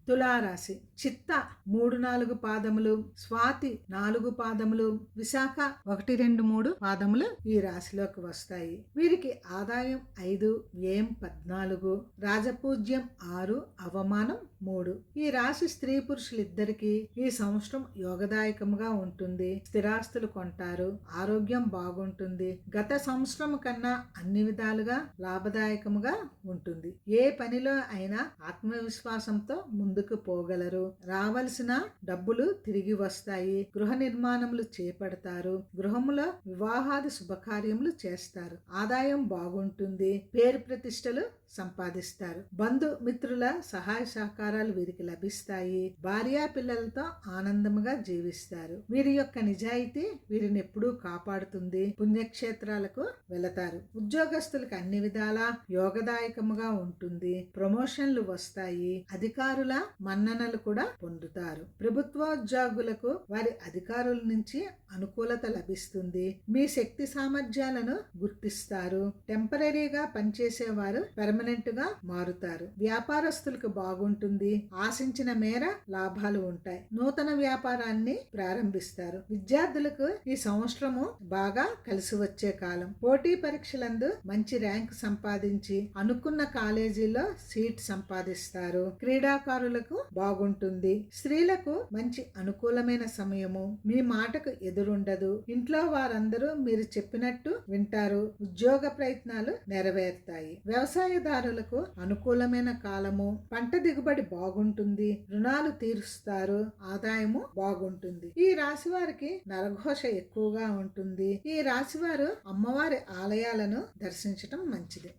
తులారాశి చిత్త 3-4 పాదములు, స్వాతి 4 పాదములు, విశాఖ 1-2-3 పాదములు ఈ రాశిలోకి వస్తాయి. వీరికి ఆదాయం 5, వ్యయం 14, రాజపూజ్యం 6, అవమానం 3. ఈ రాశి స్త్రీ పురుషులిద్దరికీ ఈ సంవత్సరం యోగదాయకముగా ఉంటుంది. స్థిరాస్తులు కొంటారు, ఆరోగ్యం బాగుంటుంది. గత సంవత్సరం కన్నా అన్ని విధాలుగా లాభదాయకముగా ఉంటుంది. ఏ పనిలో అయినా ఆత్మవిశ్వాసంతో ముందుకు పోగలరు. రావలసిన డబ్బులు తిరిగి వస్తాయి. గృహ నిర్మాణములు చేపడతారు. గృహములో వివాహాది శుభకార్యములు చేస్తారు. ఆదాయం బాగుంటుంది. పేరు ప్రతిష్టలు సంపాదిస్తారు. బంధు మిత్రుల సహాయ సహకారాలు వీరికి లభిస్తాయి. భార్యా పిల్లలతో ఆనందముగా జీవిస్తారు. వీరి యొక్క నిజాయితీ వీరిని ఎప్పుడూ కాపాడుతుంది. పుణ్యక్షేత్రాలకు వెళతారు. ఉద్యోగస్తులకు అన్ని విధాలా యోగదాయకముగా ఉంటుంది. ప్రమోషన్లు వస్తాయి. అధికారుల మన్ననలు కూడా పొందుతారు. ప్రభుత్వోద్యోగులకు వారి అధికారుల నుంచి అనుకూలత లభిస్తుంది. మీ శక్తి సామర్థ్యాలను గుర్తిస్తారు. టెంపరీగా పనిచేసేవారు పర్మనెంట్ గా మారుతారు. వ్యాపారస్తులకు బాగుంటుంది. ఆశించిన మేర లాభాలు ఉంటాయి. నూతన వ్యాపారాన్ని ప్రారంభిస్తారు. విద్యార్థులకు ఈ సంవత్సరము బాగా కలిసి వచ్చే కాలం. పోటీ పరీక్షలందు మంచి ర్యాంక్ సంపాదించి అనుకున్న కాలేజీలో సీట్ సంపాదిస్తారు. క్రీడాకారులకు బాగుంటుంది. స్త్రీలకు మంచి అనుకూలమైన సమయము. మీ మాటకు ఎదురుండదు. ఇంట్లో వారందరూ మీరు చెప్పినట్టు వింటారు. ఉద్యోగ ప్రయత్నాలు నెరవేరుతాయి. వ్యవసాయదారులకు అనుకూలమైన కాలము. పంట దిగుబడి బాగుంటుంది. రుణాలు తీరుస్తారు. ఆదాయము బాగుంటుంది. ఈ రాశి వారికి నరఘోష ఎక్కువగా ఉంటుంది. ఈ రాశి వారు అమ్మవారి ఆలయాలను దర్శించటం మంచిది.